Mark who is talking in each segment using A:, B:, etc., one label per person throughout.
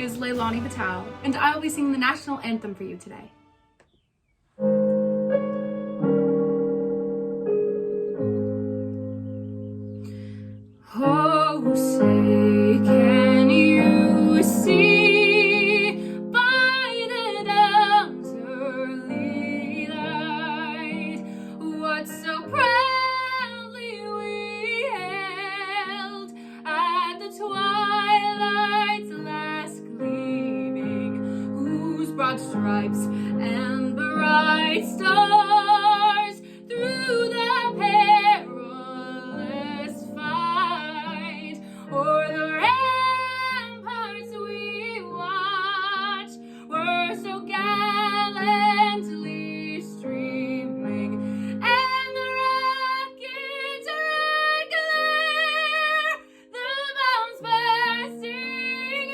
A: is Leilani Patel, and I will be singing the national anthem for you today. Oh, say, can you see by the dawn's early light what so proudly we hailed at the twilight's last gleaming, whose broad stripes and bright stars through the perilous fight o'er the ramparts we watched were so gallantly streaming, and the rocket's red glare, the bombs bursting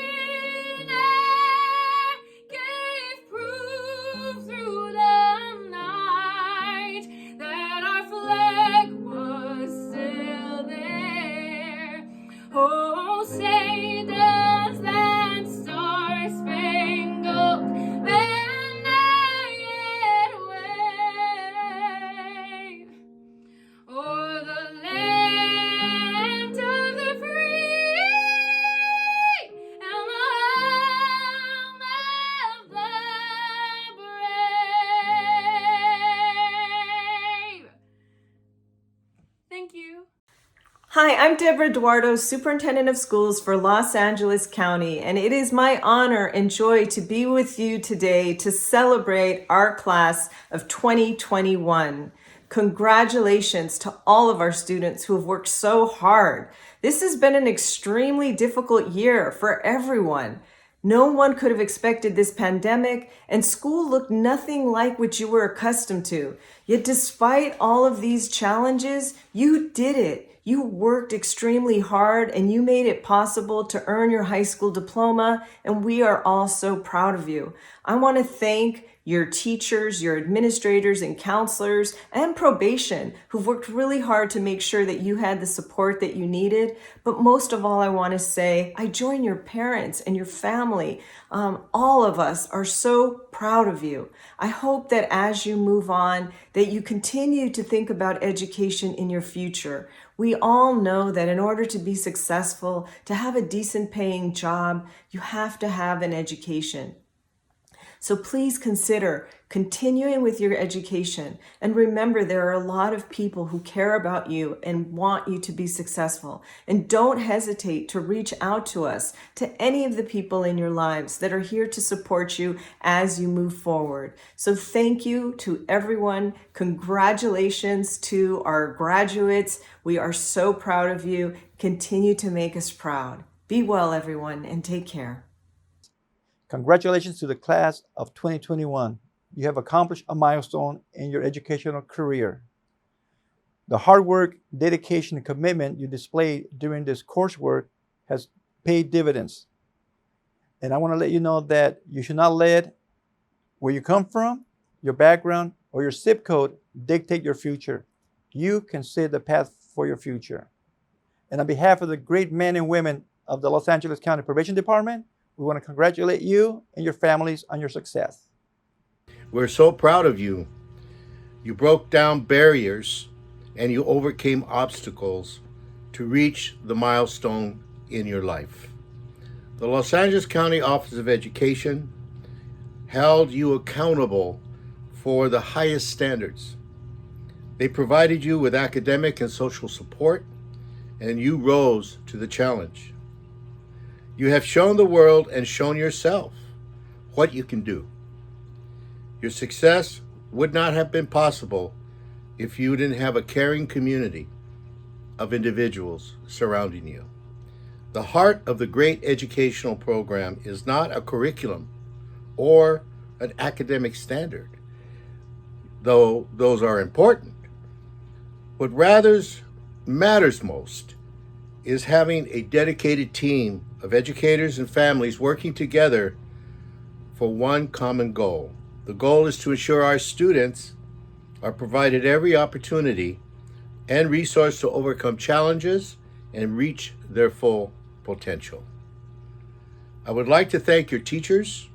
A: in air, gave proof through the night that our flag was still there. Oh, say does that star-spangled banner yet wave o'er the land of the free and the home of the brave? Thank you.
B: Hi, I'm Deborah Eduardo, Superintendent of Schools for Los Angeles County, and it is my honor and joy to be with you today to celebrate our class of 2021. Congratulations to all of our students who have worked so hard. This has been an extremely difficult year for everyone. No one could have expected this pandemic, and school looked nothing like what you were accustomed to. Yet despite all of these challenges, you did it. You worked extremely hard and you made it possible to earn your high school diploma, and we are all so proud of you. I want to thank your teachers, your administrators and counselors, and probation who've worked really hard to make sure that you had the support that you needed. But most of all, I want to say, I join your parents and your family. All of us are so proud of you. I hope that as you move on, that you continue to think about education in your future. We all know that in order to be successful, to have a decent paying job, you have to have an education. So please consider continuing with your education. And remember, there are a lot of people who care about you and want you to be successful. And don't hesitate to reach out to us, to any of the people in your lives that are here to support you as you move forward. So thank you to everyone. Congratulations to our graduates. We are so proud of you. Continue to make us proud. Be well, everyone, and take care.
C: Congratulations to the class of 2021. You have accomplished a milestone in your educational career. The hard work, dedication, and commitment you displayed during this coursework has paid dividends. And I want to let you know that you should not let where you come from, your background, or your zip code dictate your future. You can set the path for your future. And on behalf of the great men and women of the Los Angeles County Probation Department, we want to congratulate you and your families on your success.
D: We're so proud of you. You broke down barriers and you overcame obstacles to reach the milestone in your life. The Los Angeles County Office of Education held you accountable for the highest standards. They provided you with academic and social support, and you rose to the challenge. You have shown the world and shown yourself what you can do. Your success would not have been possible if you didn't have a caring community of individuals surrounding you. The heart of the great educational program is not a curriculum or an academic standard, though those are important. What rather matters most is having a dedicated team of educators and families working together for one common goal. The goal is to ensure our students are provided every opportunity and resource to overcome challenges and reach their full potential. I would like to thank your teachers,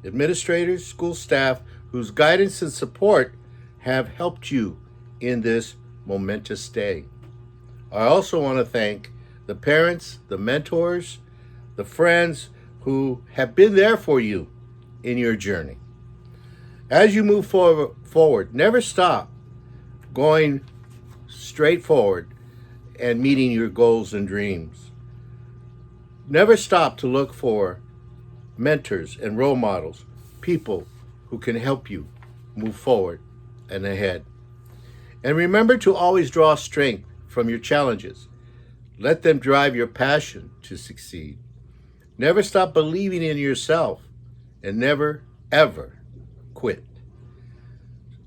D: administrators, school staff whose guidance and support have helped you in this momentous day. I also want to thank the parents, the mentors, the friends who have been there for you in your journey. As you move forward, never stop going straight forward and meeting your goals and dreams. Never stop to look for mentors and role models, people who can help you move forward and ahead. And remember to always draw strength from your challenges. Let them drive your passion to succeed. Never stop believing in yourself and never, ever quit.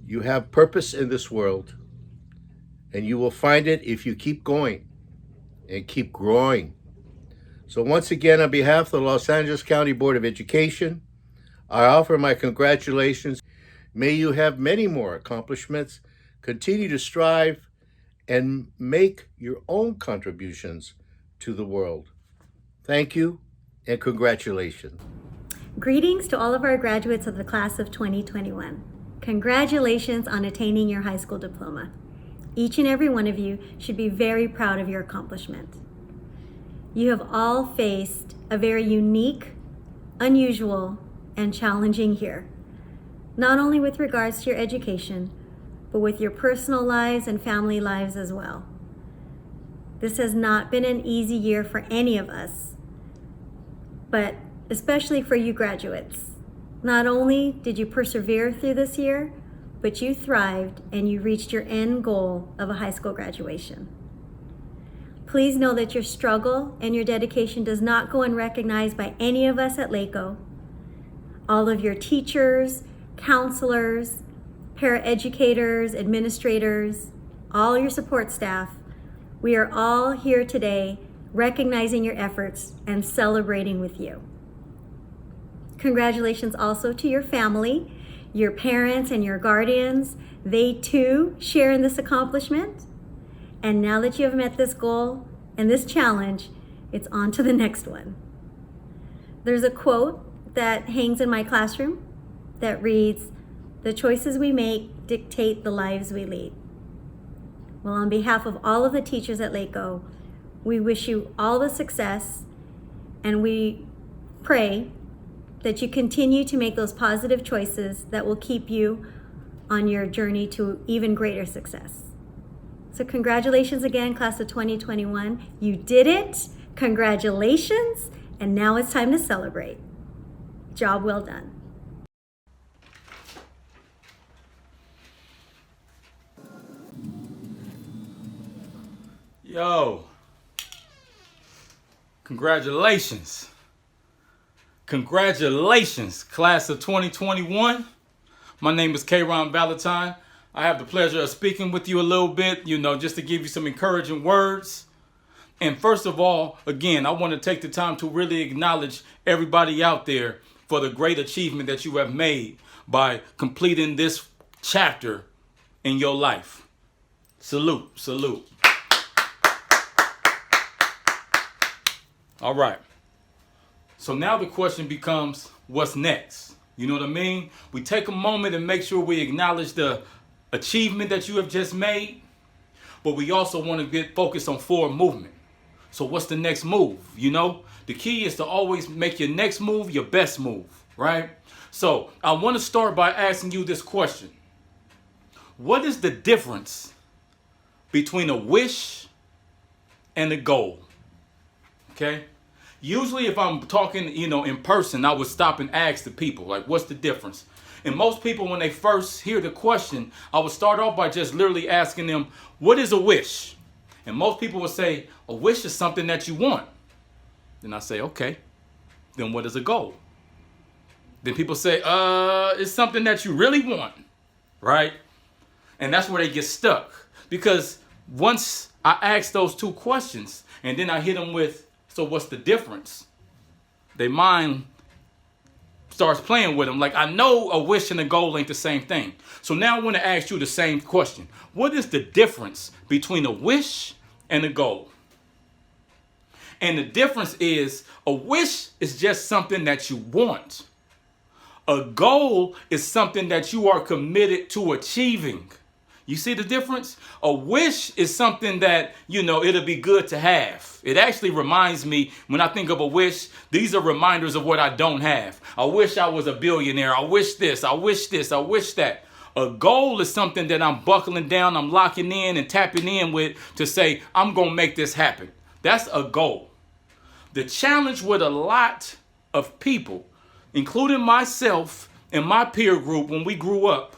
D: You have purpose in this world, and you will find it if you keep going and keep growing. So once again, on behalf of the Los Angeles County Board of Education, I offer my congratulations. May you have many more accomplishments, continue to strive, and make your own contributions to the world. Thank you and congratulations.
E: Greetings to all of our graduates of the class of 2021. Congratulations on attaining your high school diploma. Each and every one of you should be very proud of your accomplishment. You have all faced a very unique, unusual, and challenging year, not only with regards to your education, but with your personal lives and family lives as well. This has not been an easy year for any of us, but especially for you graduates. Not only did you persevere through this year, but you thrived and you reached your end goal of a high school graduation. Please know that your struggle and your dedication does not go unrecognized by any of us at LACO. All of your teachers, counselors, paraeducators, administrators, all your support staff, we are all here today recognizing your efforts and celebrating with you. Congratulations also to your family, your parents and your guardians. They too share in this accomplishment. And now that you have met this goal and this challenge, it's on to the next one. There's a quote that hangs in my classroom that reads, "The choices we make dictate the lives we lead." Well, on behalf of all of the teachers at LACO, we wish you all the success, and we pray that you continue to make those positive choices that will keep you on your journey to even greater success. So congratulations again, class of 2021. You did it. Congratulations. And now it's time to celebrate. Job well done.
F: Yo, congratulations. Congratulations, class of 2021. My name is Kayron Valentine. I have the pleasure of speaking with you a little bit, just to give you some encouraging words. And first of all, again, I want to take the time to really acknowledge everybody out there for the great achievement that you have made by completing this chapter in your life. Salute, salute. All right. So now the question becomes, what's next? You know what I mean? We take a moment and make sure we acknowledge the achievement that you have just made, but we also want to get focused on forward movement. So what's the next move? The key is to always make your next move your best move, right? So I want to start by asking you this question. What is the difference between a wish and a goal? Okay? Usually if I'm talking, in person, I would stop and ask the people, like, what's the difference? And most people, when they first hear the question, I would start off by just literally asking them, what is a wish? And most people would say, a wish is something that you want. Then I say, okay, then what is a goal? Then people say, it's something that you really want, right? And that's where they get stuck. Because once I ask those two questions, and then I hit them with, so what's the difference? Their mind starts playing with them. Like, I know a wish and a goal ain't the same thing. So now I want to ask you the same question. What is the difference between a wish and a goal? And the difference is a wish is just something that you want. A goal is something that you are committed to achieving. You see the difference? A wish is something that, it'll be good to have. It actually reminds me, when I think of a wish, these are reminders of what I don't have. I wish I was a billionaire. I wish this. I wish this. I wish that. A goal is something that I'm buckling down, I'm locking in and tapping in with to say, I'm going to make this happen. That's a goal. The challenge with a lot of people, including myself and my peer group when we grew up,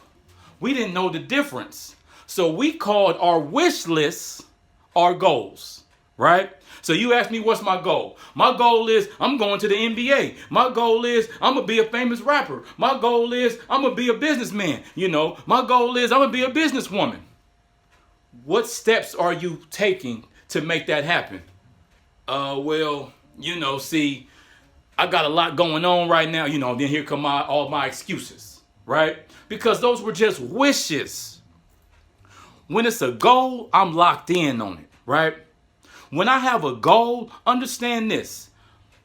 F: we didn't know the difference. So we called our wish lists our goals, right? So you ask me, what's my goal? My goal is I'm going to the NBA. My goal is I'm going to be a famous rapper. My goal is I'm going to be a businessman. My goal is I'm going to be a businesswoman. What steps are you taking to make that happen? See, I got a lot going on right now. Then here come all my excuses, right? Because those were just wishes. When it's a goal, I'm locked in on it, right? When I have a goal, understand this.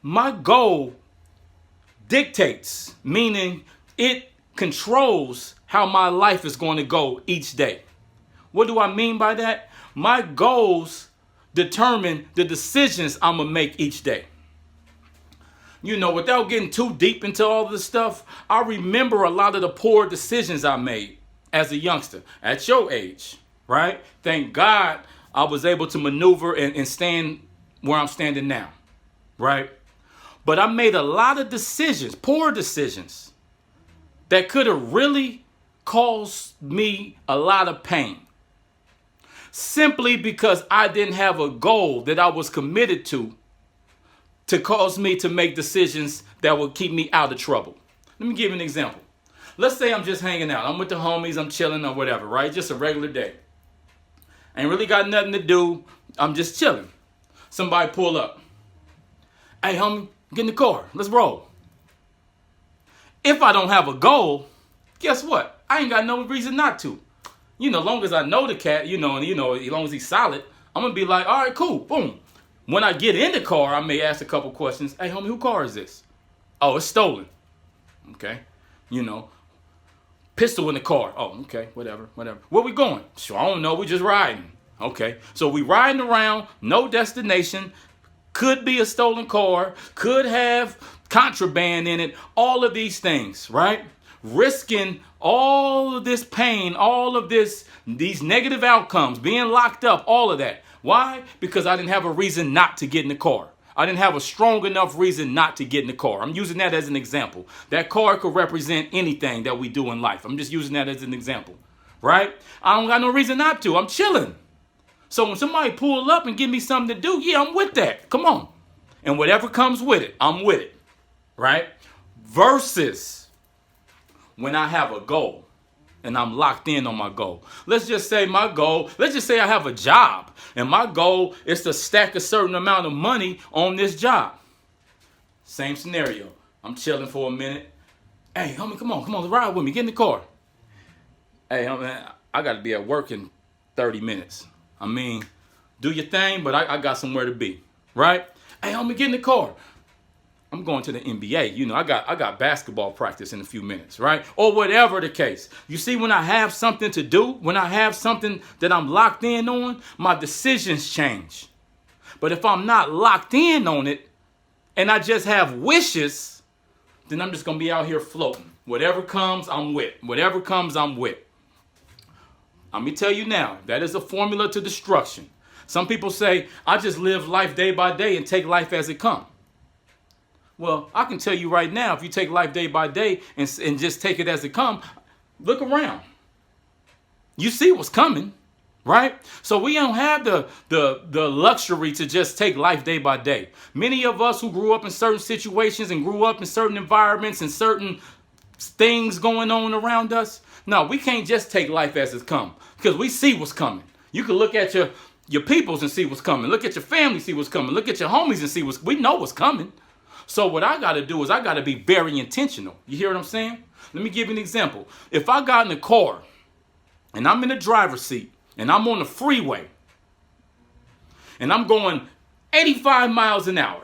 F: My goal dictates, meaning it controls how my life is going to go each day. What do I mean by that? My goals determine the decisions I'm going to make each day. Without getting too deep into all of this stuff, I remember a lot of the poor decisions I made as a youngster at your age, right? Thank God I was able to maneuver and stand where I'm standing now, right? But I made a lot of decisions, poor decisions, that could have really caused me a lot of pain. Simply because I didn't have a goal that I was committed to cause me to make decisions that would keep me out of trouble. Let me give you an example. Let's say I'm just hanging out. I'm with the homies, I'm chilling or whatever, right? Just a regular day. Ain't really got nothing to do. I'm just chilling. Somebody pull up. Hey, homie, get in the car. Let's roll. If I don't have a goal, guess what? I ain't got no reason not to. Long as I know the cat, as long as he's solid, I'm going to be like, all right, cool, boom. When I get in the car, I may ask a couple questions. Hey, homie, whose car is this? Oh, it's stolen. Okay. Pistol in the car. Oh, okay, whatever. Where we going? Sure, I don't know. We just riding. Okay. So we riding around, no destination. Could be a stolen car. Could have contraband in it. All of these things, right? Risking all of this pain, all of these negative outcomes, being locked up, all of that. Why? Because I didn't have a reason not to get in the car. I didn't have a strong enough reason not to get in the car. I'm using that as an example. That car could represent anything that we do in life. I'm just using that as an example, right? I don't got no reason not to. I'm chilling. So when somebody pull up and give me something to do, yeah, I'm with that. Come on. And whatever comes with it, I'm with it, right? Versus when I have a goal and I'm locked in on my goal. Let's just say I have a job and my goal is to stack a certain amount of money on this job. Same scenario. I'm chilling for a minute. Hey, homie, come on, ride with me. Get in the car. Hey, homie, I got to be at work in 30 minutes. I mean, do your thing, but I got somewhere to be, right? Hey, homie, get in the car. I'm going to the NBA. I got basketball practice in a few minutes, right? Or whatever the case. You see, when I have something to do, when I have something that I'm locked in on, my decisions change. But if I'm not locked in on it and I just have wishes, then I'm just going to be out here floating. Whatever comes, I'm with. Whatever comes, I'm with. Let me tell you now, that is a formula to destruction. Some people say, I just live life day by day and take life as it comes. Well, I can tell you right now, if you take life day by day and just take it as it comes, look around. You see what's coming, right? So we don't have the luxury to just take life day by day. Many of us who grew up in certain situations and grew up in certain environments and certain things going on around us, no, we can't just take life as it comes because we see what's coming. You can look at your peoples and see what's coming. Look at your family, see what's coming. Look at your homies and we know what's coming. So what I got to do is I got to be very intentional. You hear what I'm saying? Let me give you an example. If I got in the car and I'm in the driver's seat and I'm on the freeway and I'm going 85 miles an hour,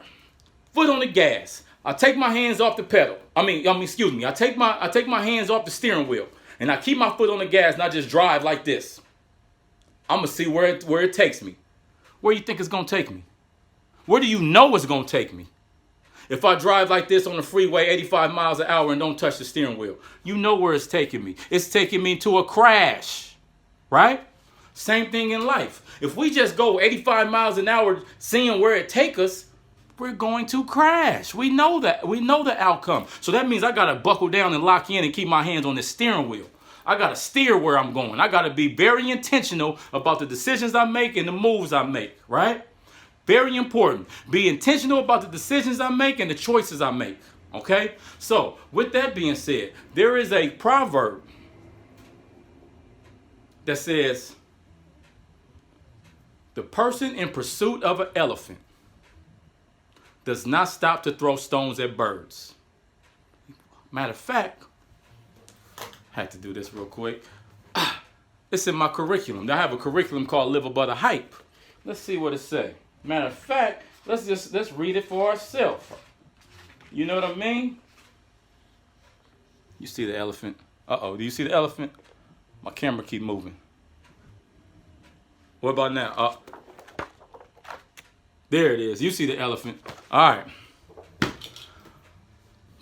F: foot on the gas. I take my hands off the pedal. Excuse me. I take my hands off the steering wheel and I keep my foot on the gas and I just drive like this. I'm gonna see where it takes me. Where you think it's gonna take me? Where do you know it's gonna take me? If I drive like this on the freeway 85 miles an hour and don't touch the steering wheel, you know where it's taking me. It's taking me to a crash, right? Same thing in life. If we just go 85 miles an hour seeing where it takes us, we're going to crash. We know that. We know the outcome. So that means I got to buckle down and lock in and keep my hands on the steering wheel. I got to steer where I'm going. I got to be very intentional about the decisions I make and the moves I make, right? Very important. Be intentional about the decisions I make and the choices I make, okay? So with that being said, there is a proverb that says, the person in pursuit of an elephant does not stop to throw stones at birds. Matter of fact, had to do this real quick. It's in my curriculum. I have a curriculum called Live Above the Hype. Let's see what it says. Matter of fact, let's read it for ourselves. You know what I mean? You see the elephant? Uh-oh, do you see the elephant? My camera keep moving. What about now? There it is. You see the elephant. All right.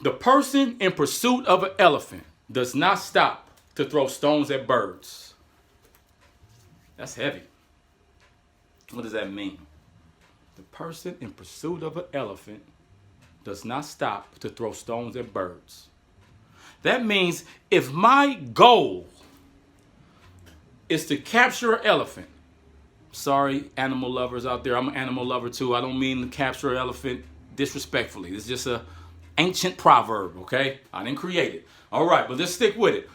F: The person in pursuit of an elephant does not stop to throw stones at birds. That's heavy. What does that mean? The person in pursuit of an elephant does not stop to throw stones at birds. That means if my goal is to capture an elephant, sorry, animal lovers out there, I'm an animal lover too. I don't mean to capture an elephant disrespectfully. It's just an ancient proverb, okay? I didn't create it. All right, but let's stick with it.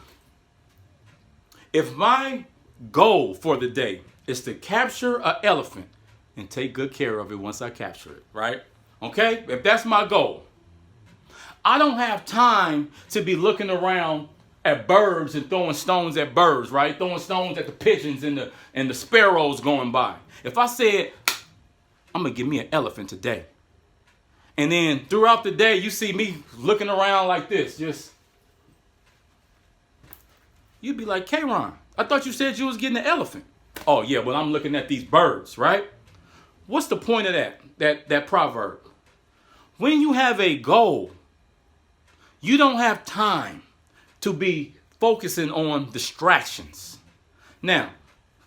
F: If my goal for the day is to capture an elephant and take good care of it once I capture it, right? Okay? If that's my goal, I don't have time to be looking around at birds and throwing stones at birds, right? Throwing stones at the pigeons and the sparrows going by. If I said, I'm going to give me an elephant today. And then throughout the day, you see me looking around like this, just, you'd be like, K-Ron, I thought you said you was getting an elephant. Oh yeah, well I'm looking at these birds, right? What's the point of that proverb? When you have a goal, you don't have time to be focusing on distractions. Now,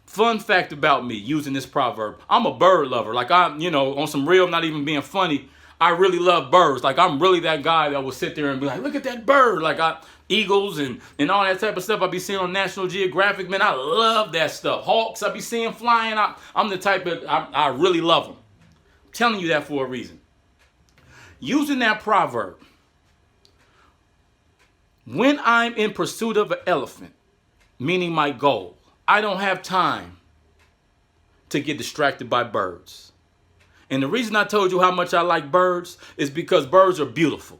F: fun fact about me using this proverb, I'm a bird lover. Like on some real, not even being funny, I really love birds. Like I'm really that guy that will sit there and be like, look at that bird. Like eagles and all that type of stuff I be seeing on National Geographic. Man, I love that stuff. Hawks I be seeing flying. I'm the type of, I really love them. I'm telling you that for a reason. Using that proverb, when I'm in pursuit of an elephant, meaning my goal, I don't have time to get distracted by birds. And the reason I told you how much I like birds is because birds are beautiful.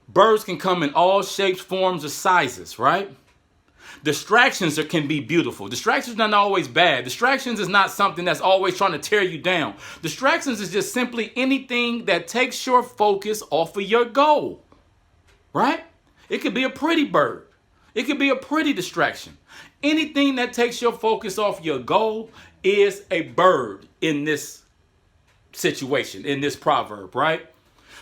F: Birds can come in all shapes, forms, or sizes, right? Distractions can be beautiful. Distractions are not always bad. Distractions is not something that's always trying to tear you down. Distractions is just simply anything that takes your focus off of your goal, right? It could be a pretty bird. It could be a pretty distraction. Anything that takes your focus off your goal is a bird in this situation, in this proverb, right?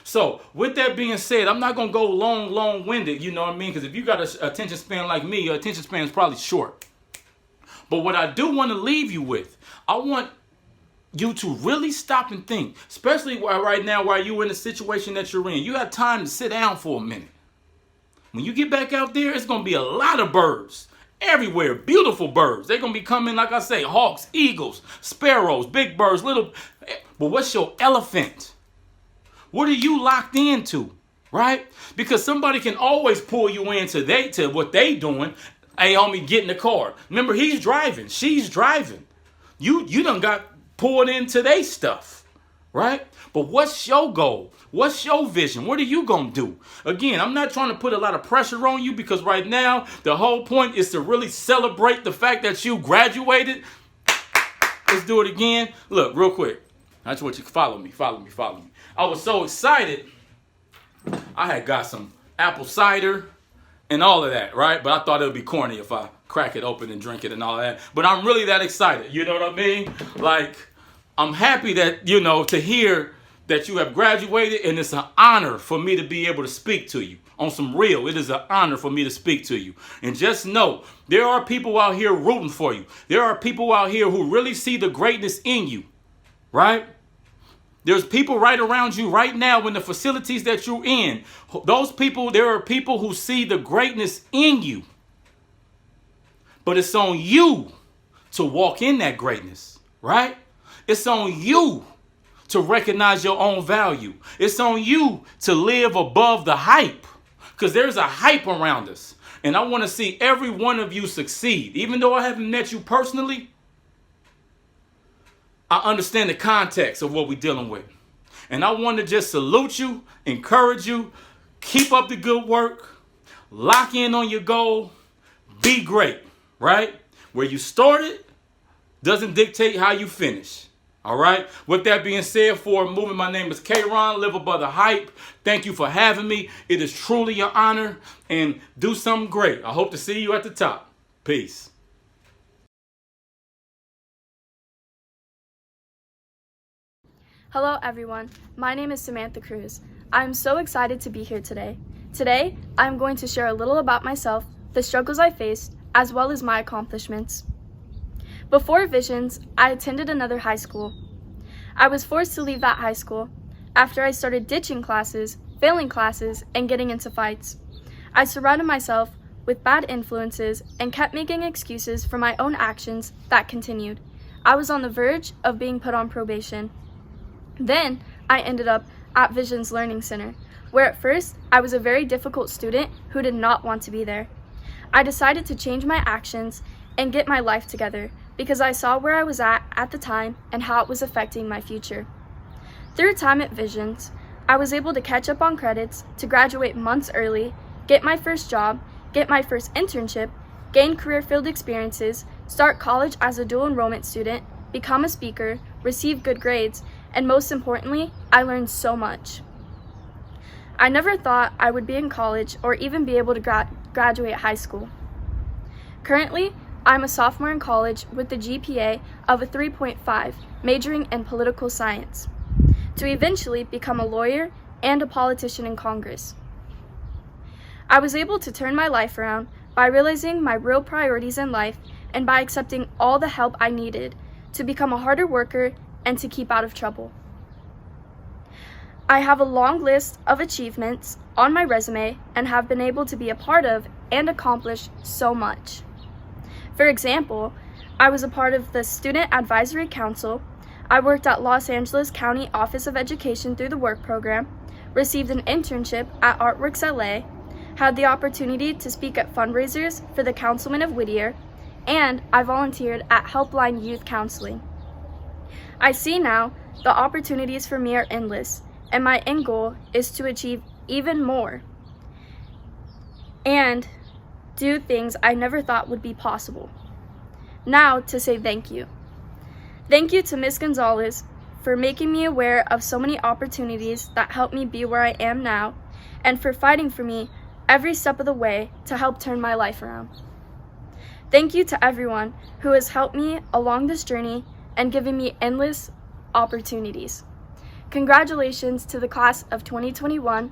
F: So with that being said, I'm not going to go long-winded, you know what I mean? Because if you got an attention span like me, your attention span is probably short. But what I do want to leave you with, I want you to really stop and think, especially right now while you're in the situation that you're in. You got time to sit down for a minute. When you get back out there, it's going to be a lot of birds everywhere. Beautiful birds. They're going to be coming, like I say, hawks, eagles, sparrows, big birds, little. But what's your elephant? What are you locked into, right? Because somebody can always pull you into what they doing. Hey, homie, get in the car. Remember, he's driving. She's driving. You done got pulled into their stuff, right? But what's your goal? What's your vision? What are you going to do? Again, I'm not trying to put a lot of pressure on you because right now, the whole point is to really celebrate the fact that you graduated. Let's do it again. Look, real quick. I just want you to follow me. I was so excited. I had got some apple cider and all of that, right? But I thought it would be corny if I crack it open and drink it and all that. But I'm really that excited. You know what I mean? Like, I'm happy that, to hear that you have graduated, and it's an honor for me to be able to speak to you. On some real, it is an honor for me to speak to you. And just know, there are people out here rooting for you. There are people out here who really see the greatness in you, right? There's people right around you right now in the facilities that you're in. Those people, there are people who see the greatness in you. But it's on you to walk in that greatness, right? It's on you to recognize your own value. It's on you to live above the hype, because there's a hype around us. And I want to see every one of you succeed. Even though I haven't met you personally, I understand the context of what we're dealing with. And I want to just salute you, encourage you, keep up the good work, lock in on your goal, be great, right? Where you started doesn't dictate how you finish. All right. With that being said, for moving, my name is K-Ron, Live Above the Hype. Thank you for having me. It is truly an honor, and do something great. I hope to see you at the top. Peace.
G: Hello everyone, my name is Samantha Cruz. I'm so excited to be here today. Today, I'm going to share a little about myself, the struggles I faced, as well as my accomplishments. Before Visions, I attended another high school. I was forced to leave that high school after I started ditching classes, failing classes, and getting into fights. I surrounded myself with bad influences and kept making excuses for my own actions that continued. I was on the verge of being put on probation. Then, I ended up at Visions Learning Center, where at first, I was a very difficult student who did not want to be there. I decided to change my actions and get my life together because I saw where I was at the time and how it was affecting my future. Through time at Visions, I was able to catch up on credits, to graduate months early, get my first job, get my first internship, gain career field experiences, start college as a dual enrollment student, become a speaker, receive good grades, and most importantly, I learned so much. I never thought I would be in college or even be able to graduate high school. Currently, I'm a sophomore in college with a GPA of a 3.5, majoring in political science, to eventually become a lawyer and a politician in Congress. I was able to turn my life around by realizing my real priorities in life and by accepting all the help I needed to become a harder worker and to keep out of trouble. I have a long list of achievements on my resume and have been able to be a part of and accomplish so much. For example, I was a part of the Student Advisory Council, I worked at Los Angeles County Office of Education through the work program, received an internship at Artworks LA, had the opportunity to speak at fundraisers for the Councilman of Whittier, and I volunteered at Helpline Youth Counseling. I see now the opportunities for me are endless, and my end goal is to achieve even more and do things I never thought would be possible. Now to say thank you. Thank you to Ms. Gonzalez for making me aware of so many opportunities that helped me be where I am now, and for fighting for me every step of the way to help turn my life around. Thank you to everyone who has helped me along this journey and given me endless opportunities. Congratulations to the class of 2021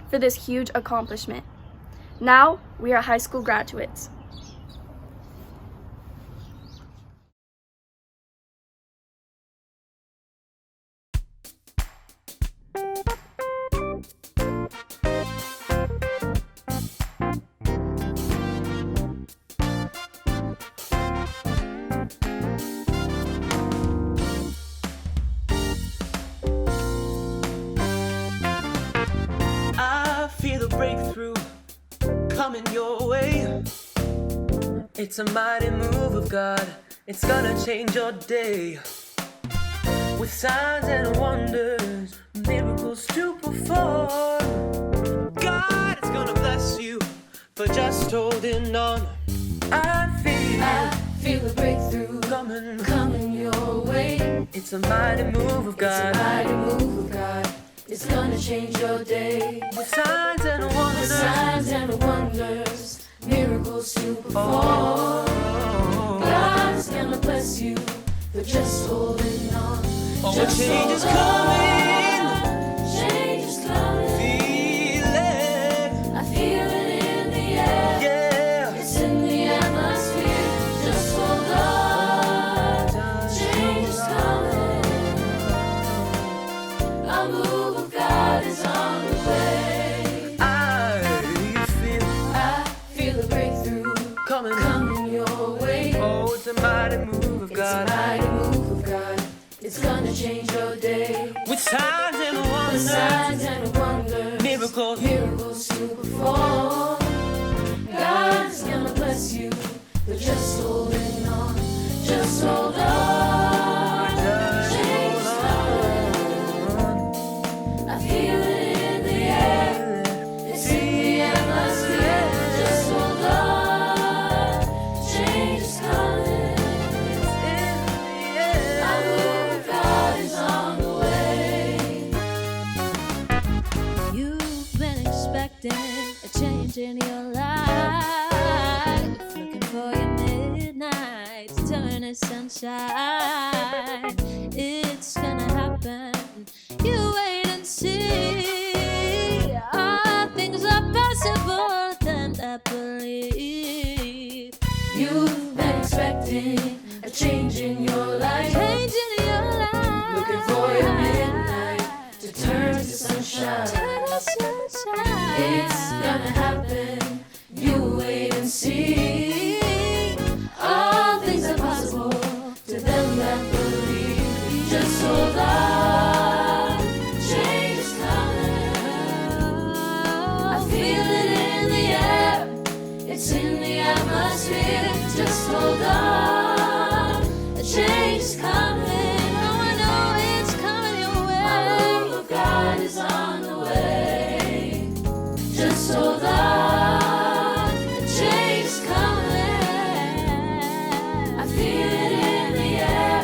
G: for this huge accomplishment. Now we are high school graduates.
H: Breakthrough coming your way. It's a mighty move of God. It's gonna change your day. With signs and wonders, miracles to perform. God is gonna bless you for just holding on. I feel a breakthrough coming your way. It's It's a mighty move of God.
I: It's a mighty move of God. It's gonna change your day.
H: With signs and wonders.
I: With signs and wonders, miracles to perform. God's gonna bless you for just holding on.
H: Oh,
I: Just
H: change is
I: hold
H: coming.
I: on. Change is coming.
H: Feel it.
I: I feel it in the air.
H: Yeah.
I: It's in the atmosphere. Just hold on. Change is coming. A move of God is on the way. I feel a breakthrough coming your way.
H: Oh, it's a mighty move of
I: It's a
H: God.
I: mighty move of God. It's gonna change your day.
H: With signs and
I: With
H: wonders.
I: signs and wonders,
H: Miracles.
I: miracles to perform. God's gonna bless you for just holding on. Just hold on. Change is coming. I feel it in the air. It's in the atmosphere. Just hold on. Change is coming. A move of God is on the way.
J: You've been expecting a change in your life, looking for your midnight to turn to sunshine. It's gonna happen. You wait and see. All things are possible, then I believe.
I: You've been expecting a change in your life.
J: Change in your life.
I: Looking for your midnight to turn to sunshine.
J: Turn to sunshine.
I: It's gonna happen. You wait and see. All things are possible to them that believe. Just hold on. Change is coming. I feel it in the air. It's in the atmosphere. Just hold on. A change is coming.
J: Oh, I know it's coming your way.
I: A move of God is on the way. Just hold on. A change is coming. I feel it in the air.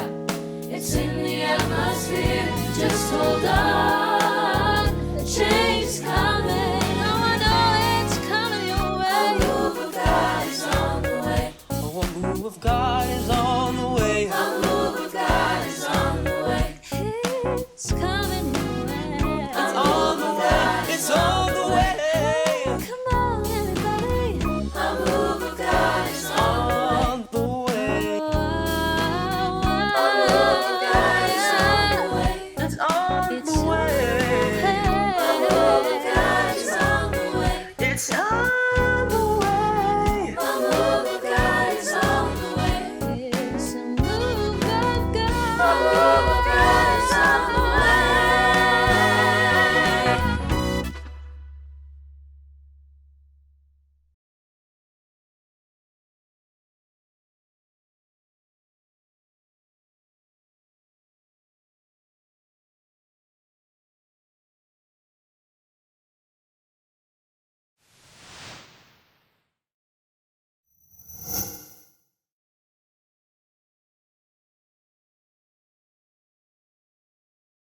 I: It's in the atmosphere. Just hold on. A change is coming.
J: Oh, I know it's coming your way.
I: A move of God is on the way.
H: Oh, a move of God is on the way.
I: A move of God is on the way.
J: It's coming.